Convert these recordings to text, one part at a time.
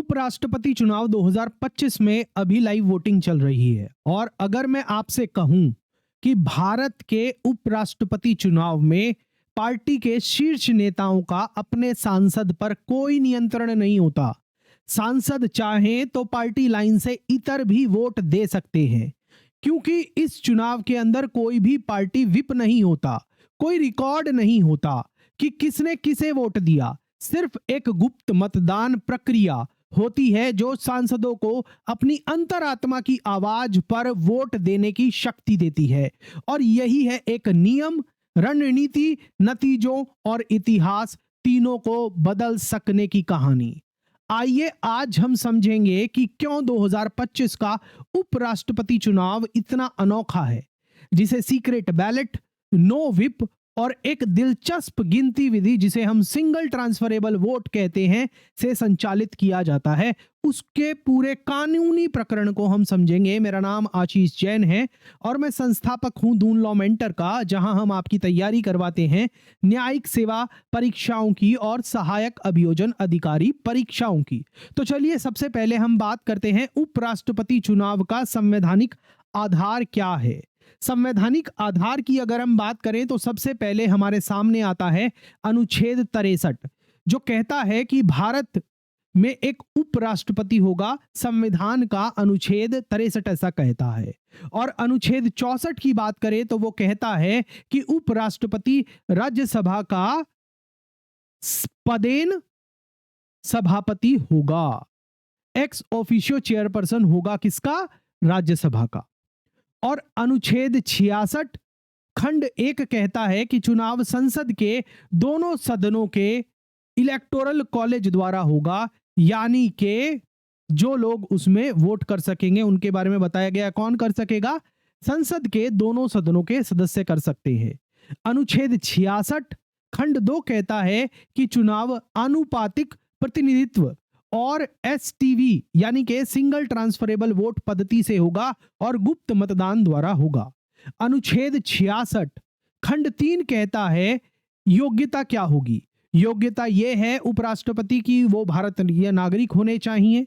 उपराष्ट्रपति चुनाव 2025 में अभी लाइव वोटिंग चल रही है और अगर मैं आपसे कहूं कि भारत के उपराष्ट्रपति चुनाव में पार्टी के शीर्ष नेताओं का अपने सांसद पर कोई नियंत्रण नहीं होता। सांसद चाहें तो पार्टी लाइन से इतर भी वोट दे सकते हैं, क्योंकि इस चुनाव के अंदर कोई भी पार्टी विप नहीं होता, कोई रिकॉर्ड नहीं होता कि किसने किसे वोट दिया। सिर्फ एक गुप्त मतदान प्रक्रिया होती है जो सांसदों को अपनी अंतरात्मा की आवाज पर वोट देने की शक्ति देती है। और यही है एक नियम, रणनीति, नतीजों और इतिहास तीनों को बदल सकने की कहानी। आइए आज हम समझेंगे कि क्यों 2025 का उपराष्ट्रपति चुनाव इतना अनोखा है, जिसे सीक्रेट बैलेट, नो विप और एक दिलचस्प गिनती विधि जिसे हम सिंगल ट्रांसफरेबल वोट कहते हैं से संचालित किया जाता है। उसके पूरे कानूनी प्रकरण को हम समझेंगे। मेरा नाम आशीष जैन है और मैं संस्थापक हूं दून लॉ मेंटर का, जहां हम आपकी तैयारी करवाते हैं न्यायिक सेवा परीक्षाओं की और सहायक अभियोजन अधिकारी परीक्षाओं की। तो चलिए सबसे पहले हम बात करते हैं उपराष्ट्रपति चुनाव का संवैधानिक आधार क्या है। संवैधानिक आधार की अगर हम बात करें तो सबसे पहले हमारे सामने आता है अनुच्छेद 63, जो कहता है कि भारत में एक उपराष्ट्रपति होगा। संविधान का अनुच्छेद 63 ऐसा कहता है। और अनुच्छेद 64 की बात करें तो वो कहता है कि उपराष्ट्रपति राज्यसभा का पदेन सभापति होगा, एक्स ऑफिशियो चेयरपर्सन होगा किसका? राज्यसभा का। और अनुच्छेद 66 खंड 1 कहता है कि चुनाव संसद के दोनों सदनों के इलेक्टोरल कॉलेज द्वारा होगा, यानी कि जो लोग उसमें वोट कर सकेंगे उनके बारे में बताया गया। कौन कर सकेगा? संसद के दोनों सदनों के सदस्य कर सकते हैं। अनुच्छेद 66 खंड 2 कहता है कि चुनाव आनुपातिक प्रतिनिधित्व और एसटीवी यानी कि सिंगल ट्रांसफरेबल वोट पद्धति से होगा और गुप्त मतदान द्वारा होगा। अनुच्छेद 66 खंड 3 कहता है योग्यता क्या होगी। योग्यता यह है उपराष्ट्रपति की वो भारतीय नागरिक होने चाहिए,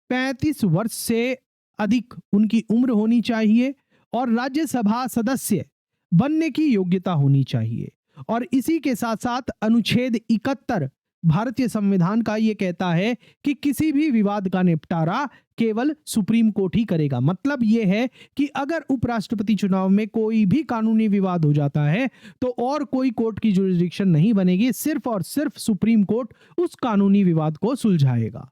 35 वर्ष से अधिक उनकी उम्र होनी चाहिए और राज्यसभा सदस्य बनने की योग्यता होनी चाहिए। और इसी के साथ साथ अनुच्छेद 71 भारतीय संविधान का ये कहता है कि किसी भी विवाद का निपटारा केवल सुप्रीम कोर्ट ही करेगा। मतलब ये है कि अगर उपराष्ट्रपति चुनाव में कोई भी कानूनी विवाद हो जाता है तो और कोई कोर्ट की जुरिसडिक्शन नहीं बनेगी, सिर्फ और सिर्फ सुप्रीम कोर्ट उस कानूनी विवाद को सुलझाएगा।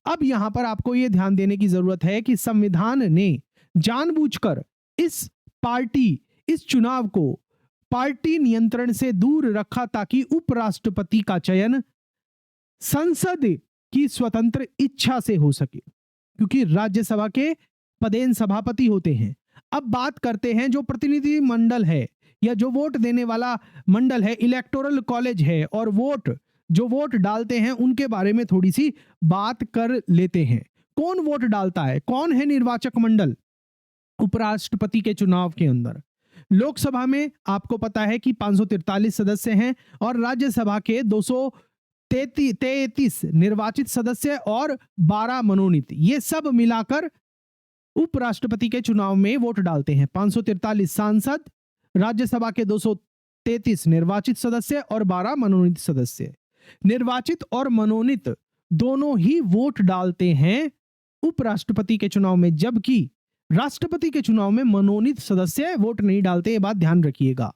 अब यहां पर आपको यह ध्यान देने की जरूरत है कि संविधान ने जानबूझकर इस चुनाव को पार्टी नियंत्रण से दूर रखा ताकि उपराष्ट्रपति का चयन संसद की स्वतंत्र इच्छा से हो सके, क्योंकि राज्यसभा के पदेन सभापति होते हैं। अब बात करते हैं जो प्रतिनिधि मंडल है या जो वोट देने वाला मंडल है, इलेक्टोरल कॉलेज है, और जो वोट डालते हैं उनके बारे में थोड़ी सी बात कर लेते हैं। कौन वोट डालता है? कौन है निर्वाचक मंडल उपराष्ट्रपति के चुनाव के अंदर? लोकसभा में आपको पता है कि 543 सदस्य हैं और राज्यसभा के 233 निर्वाचित सदस्य और 12 मनोनीत, ये सब मिलाकर उपराष्ट्रपति के चुनाव में वोट डालते हैं। 543 सांसद, राज्यसभा के 233 निर्वाचित सदस्य और 12 मनोनीत सदस्य। निर्वाचित और मनोनीत दोनों ही वोट डालते हैं उपराष्ट्रपति के चुनाव में, जबकि राष्ट्रपति के चुनाव में मनोनीत सदस्य वोट नहीं डालते। ये बात ध्यान रखिएगा।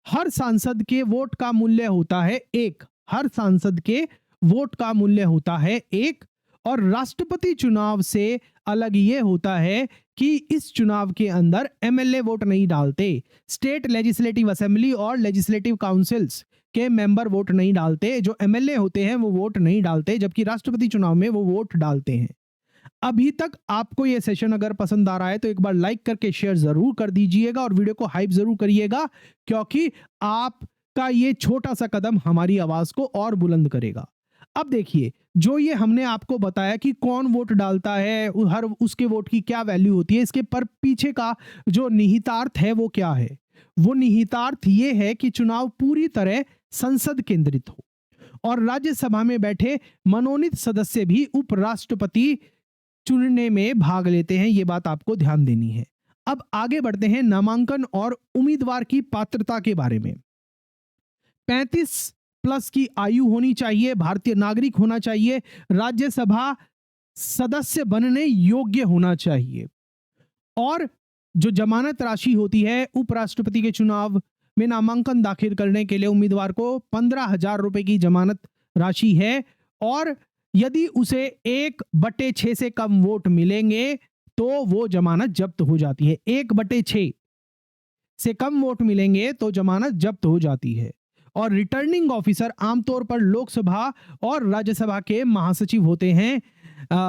हर सांसद के वोट का मूल्य होता है 1, हर सांसद के वोट का मूल्य होता है 1। और राष्ट्रपति चुनाव से अलग ये होता है कि इस चुनाव के अंदर एमएलए वोट नहीं डालते, स्टेट लेजिस्लेटिव असेंबली और लेजिस्लेटिव काउंसिल्स के मेंबर वोट नहीं डालते। जो एमएलए होते हैं वो वोट नहीं डालते, जबकि राष्ट्रपति चुनाव में वो वोट डालते हैं। अभी तक आपको ये सेशन अगर पसंद आ रहा है तो एक बार लाइक करके शेयर जरूर कर दीजिएगा और वीडियो को हाइप जरूर करिएगा, क्योंकि आपका ये छोटा सा कदम हमारी आवाज को और बुलंद करेगा। अब देखिए, जो ये हमने आपको बताया कि कौन वोट डालता है, हर उसके वोट की क्या वैल्यू होती है, इसके पर पीछे का जो निहितार्थ है वो क्या है? वो निहितार्थ ये है कि चुनाव पूरी तरह संसद केंद्रित हो और राज्यसभा में बैठे मनोनीत सदस्य भी उपराष्ट्रपति चुनने में भाग लेते हैं। ये बात आपको ध्यान देनी है। अब आगे बढ़ते हैं नामांकन और उम्मीदवार की पात्रता के बारे में। 35 प्लस की आयु होनी चाहिए, भारतीय नागरिक होना चाहिए, राज्यसभा सदस्य बनने योग्य होना चाहिए। और जो जमानत राशि होती है, उपराष्ट्रपति के चुनाव में नामांकन दाखिल करने के लिए उम्मीदवार को 15,000 रुपए की जमानत राशि है, और यदि उसे 1/6 से कम वोट मिलेंगे तो वो जमानत जब्त हो जाती है। 1/6 से कम वोट मिलेंगे तो जमानत जब्त हो जाती है। और रिटर्निंग ऑफिसर आमतौर पर लोकसभा और राज्यसभा के महासचिव होते हैं,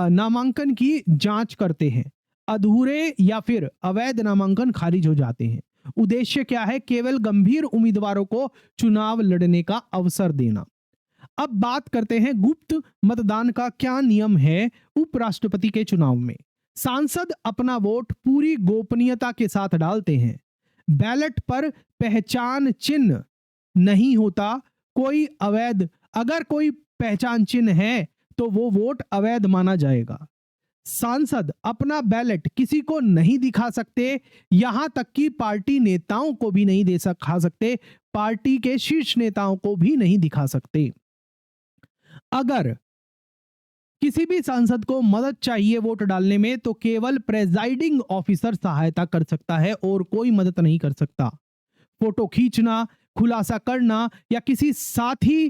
नामांकन की जांच करते हैं। अधूरे या फिर अवैध नामांकन खारिज हो जाते हैं। उद्देश्य क्या है? केवल गंभीर उम्मीदवारों को चुनाव लड़ने का अवसर देना। अब बात करते हैं गुप्त मतदान का क्या नियम है उपराष्ट्रपति के चुनाव में। सांसद अपना वोट पूरी गोपनीयता के साथ डालते हैं। बैलेट पर पहचान चिन्ह नहीं होता। अगर कोई पहचान चिन्ह है तो वो वोट अवैध माना जाएगा। सांसद अपना बैलेट किसी को नहीं दिखा सकते, यहां तक कि पार्टी नेताओं को भी नहीं दिखा सकते, पार्टी के शीर्ष नेताओं को भी नहीं दिखा सकते। अगर किसी भी सांसद को मदद चाहिए वोट डालने में तो केवल प्रेजाइडिंग ऑफिसर सहायता कर सकता है और कोई मदद नहीं कर सकता। फोटो खींचना, खुलासा करना या किसी साथी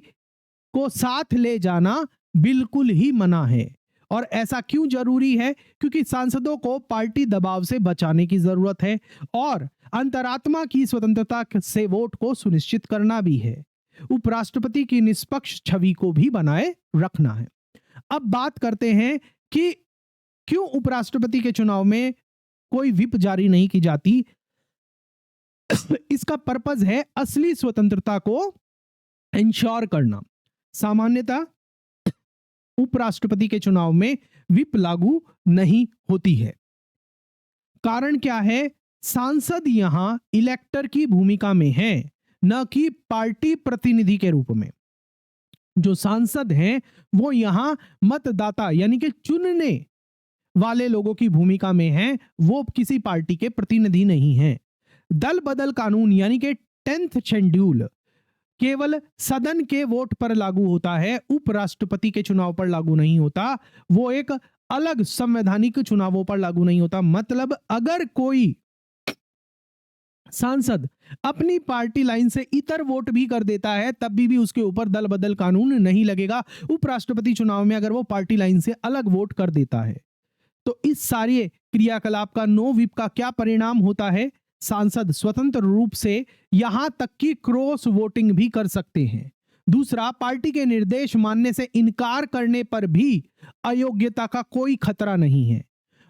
को साथ ले जाना बिल्कुल ही मना है। और ऐसा क्यों जरूरी है? क्योंकि सांसदों को पार्टी दबाव से बचाने की जरूरत है और अंतरात्मा की स्वतंत्रता से वोट को सुनिश्चित करना भी है। उपराष्ट्रपति की निष्पक्ष छवि को भी बनाए रखना है। अब बात करते हैं कि क्यों उपराष्ट्रपति के चुनाव में कोई व्हिप जारी नहीं की जाती। इसका पर्पस है असली स्वतंत्रता को इंश्योर करना। सामान्यतः उपराष्ट्रपति के चुनाव में व्हिप लागू नहीं होती है। कारण क्या है? सांसद यहां इलेक्टर की भूमिका में है, न कि पार्टी प्रतिनिधि के रूप में। जो सांसद हैं वो यहां मतदाता यानी कि चुनने वाले लोगों की भूमिका में हैं, वो किसी पार्टी के प्रतिनिधि नहीं हैं। दल बदल कानून यानी कि 10th शेड्यूल केवल सदन के वोट पर लागू होता है, उपराष्ट्रपति के चुनाव पर लागू नहीं होता। वो एक अलग संवैधानिक चुनावों पर लागू नहीं होता। मतलब अगर कोई सांसद अपनी पार्टी लाइन से इतर वोट भी कर देता है तब भी उसके ऊपर दल बदल कानून नहीं लगेगा। उपराष्ट्रपति चुनाव में अगर वो पार्टी लाइन से अलग वोट कर देता है तो इस सारे क्रियाकलाप का, नो व्हिप का क्या परिणाम होता है? सांसद स्वतंत्र रूप से यहां तक कि क्रॉस वोटिंग भी कर सकते हैं। दूसरा, पार्टी के निर्देश मानने से इनकार करने पर भी अयोग्यता का कोई खतरा नहीं है।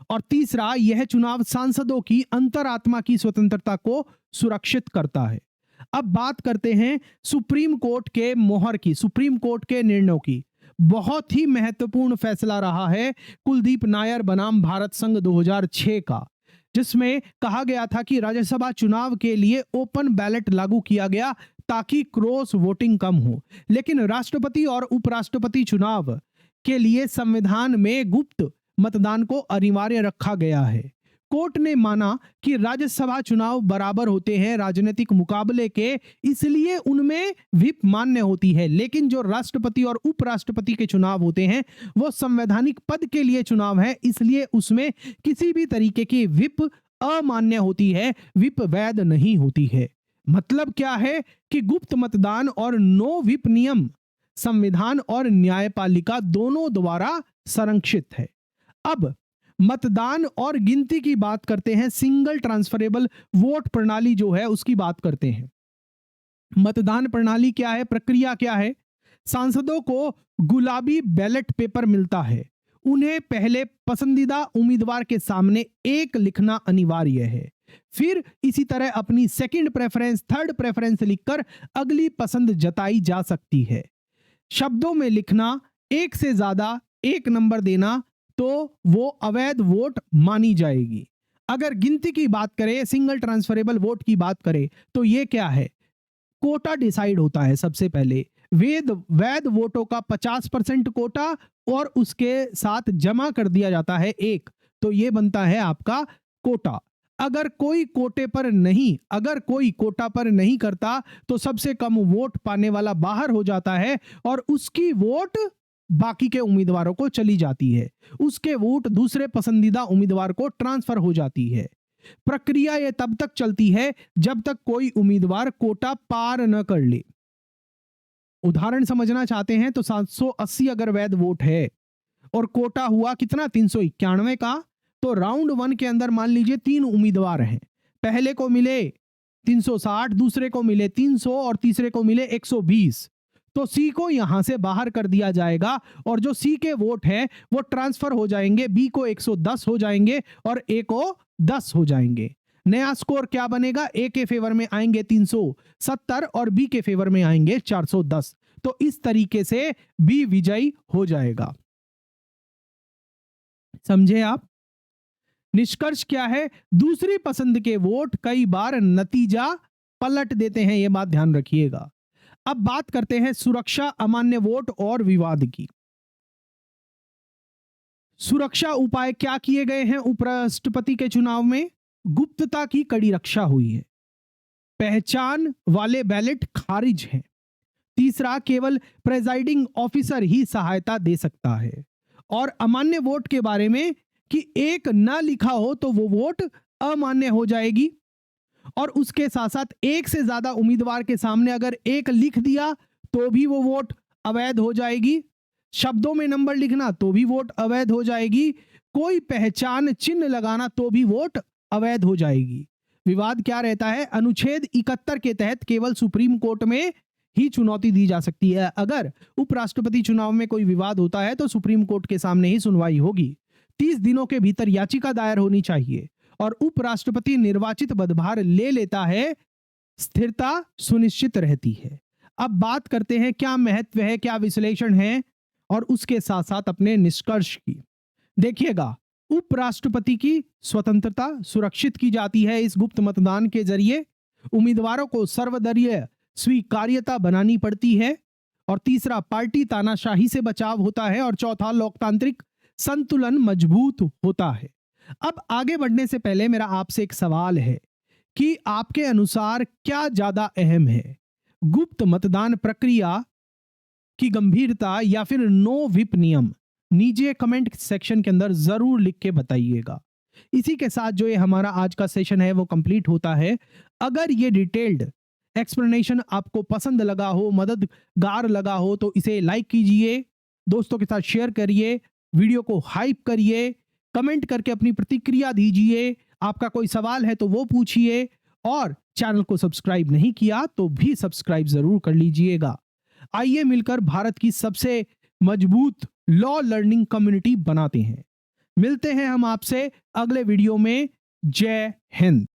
और तीसरा, यह चुनाव सांसदों की अंतरात्मा की स्वतंत्रता को सुरक्षित करता है। अब बात करते हैं सुप्रीम कोर्ट के मोहर की, सुप्रीम कोर्ट के निर्णयों की। बहुत ही महत्वपूर्ण फैसला रहा है कुलदीप नायर बनाम भारत संघ 2006 का, जिसमें कहा गया था कि राज्यसभा चुनाव के लिए ओपन बैलेट लागू किया गया ताकि क्रॉस वोटिंग कम हो, लेकिन राष्ट्रपति और उपराष्ट्रपति चुनाव के लिए संविधान में गुप्त मतदान को अनिवार्य रखा गया है। कोर्ट ने माना कि राज्यसभा चुनाव बराबर होते हैं राजनीतिक मुकाबले के, इसलिए उनमें व्हिप मान्य होती है, लेकिन जो राष्ट्रपति और उपराष्ट्रपति के चुनाव होते हैं वो संवैधानिक पद के लिए चुनाव है, इसलिए उसमें किसी भी तरीके की व्हिप अमान्य होती है, व्हिप वैध नहीं होती है। मतलब क्या है कि गुप्त मतदान और नो व्हिप नियम संविधान और न्यायपालिका दोनों द्वारा संरक्षित है। अब मतदान और गिनती की बात करते हैं। सिंगल ट्रांसफरेबल वोट प्रणाली जो है उसकी बात करते हैं। मतदान प्रणाली क्या है, प्रक्रिया क्या है? सांसदों को गुलाबी बैलेट पेपर मिलता है, उन्हें पहले पसंदीदा उम्मीदवार के सामने एक लिखना अनिवार्य है, फिर इसी तरह अपनी सेकंड प्रेफरेंस, थर्ड प्रेफरेंस लिखकर अगली पसंद जताई जा सकती है। शब्दों में लिखना, एक से ज्यादा एक नंबर देना तो वो अवैध वोट मानी जाएगी। अगर गिनती की बात करें, सिंगल ट्रांसफरेबल वोट की बात करें, तो ये क्या है? कोटा डिसाइड होता है सबसे पहले, वैध वोटों का 50% कोटा और उसके साथ जमा कर दिया जाता है 1, तो ये बनता है आपका कोटा। अगर कोई कोटा पर नहीं करता तो सबसे कम वोट पाने वाला बाहर हो जाता है और उसकी वोट बाकी के उम्मीदवारों को चली जाती है, उसके वोट दूसरे पसंदीदा उम्मीदवार को ट्रांसफर हो जाती है। प्रक्रिया यह तब तक चलती है जब तक कोई उम्मीदवार कोटा पार न कर ले। उदाहरण समझना चाहते हैं तो 780 अगर वैध वोट है और कोटा हुआ कितना 391 का, तो राउंड 1 के अंदर मान लीजिए 3 उम्मीदवार हैं, पहले को मिले 360, दूसरे को मिले 300 और तीसरे को मिले 120, तो सी को यहां से बाहर कर दिया जाएगा और जो सी के वोट है वो ट्रांसफर हो जाएंगे, बी को 110 हो जाएंगे और ए को 10 हो जाएंगे। नया स्कोर क्या बनेगा? ए के फेवर में आएंगे 370 और बी के फेवर में आएंगे 410, तो इस तरीके से बी विजयी हो जाएगा। समझे आप? निष्कर्ष क्या है? दूसरी पसंद के वोट कई बार नतीजा पलट देते हैं, यह बात ध्यान रखिएगा। अब बात करते हैं सुरक्षा, अमान्य वोट और विवाद की। सुरक्षा उपाय क्या किए गए हैं उपराष्ट्रपति के चुनाव में? गुप्तता की कड़ी रक्षा हुई है, पहचान वाले बैलेट खारिज हैं, तीसरा केवल प्रेजाइडिंग ऑफिसर ही सहायता दे सकता है, और अमान्य वोट के बारे में कि एक ना लिखा हो तो वो वोट अमान्य हो जाएगी, और उसके साथ साथ एक से ज्यादा उम्मीदवार के सामने अगर एक लिख दिया तो भी वो वोट अवैध हो जाएगी, शब्दों में नंबर लिखना तो भी वोट अवैध हो जाएगी, कोई पहचान चिन्ह लगाना तो भी वोट अवैध हो जाएगी। विवाद क्या रहता है? अनुच्छेद 71 के तहत केवल सुप्रीम कोर्ट में ही चुनौती दी जा सकती है। अगर उपराष्ट्रपति चुनाव में कोई विवाद होता है तो सुप्रीम कोर्ट के सामने ही सुनवाई होगी। 30 दिनों के भीतर याचिका दायर होनी चाहिए और उपराष्ट्रपति निर्वाचित पदभार ले लेता है, स्थिरता सुनिश्चित रहती है। अब बात करते हैं क्या महत्व है, क्या विश्लेषण है और उसके साथ साथ अपने निष्कर्ष की। देखिएगा, उपराष्ट्रपति की स्वतंत्रता सुरक्षित की जाती है इस गुप्त मतदान के जरिए, उम्मीदवारों को सर्वदलीय स्वीकार्यता बनानी पड़ती है, और तीसरा पार्टी तानाशाही से बचाव होता है, और चौथा लोकतांत्रिक संतुलन मजबूत होता है। अब आगे बढ़ने से पहले मेरा आपसे एक सवाल है कि आपके अनुसार क्या ज्यादा अहम है, गुप्त मतदान प्रक्रिया की गंभीरता या फिर नो व्हिप नियम? नीचे कमेंट सेक्शन के अंदर जरूर लिख के बताइएगा। इसी के साथ जो ये हमारा आज का सेशन है वो कंप्लीट होता है। अगर ये डिटेल्ड एक्सप्लेनेशन आपको पसंद लगा हो, मददगार लगा हो, तो इसे लाइक कीजिए, दोस्तों के साथ शेयर करिए, वीडियो को हाइप करिए, कमेंट करके अपनी प्रतिक्रिया दीजिए, आपका कोई सवाल है तो वो पूछिए, और चैनल को सब्सक्राइब नहीं किया तो भी सब्सक्राइब जरूर कर लीजिएगा। आइए मिलकर भारत की सबसे मजबूत लॉ लर्निंग कम्युनिटी बनाते हैं। मिलते हैं हम आपसे अगले वीडियो में। जय हिंद।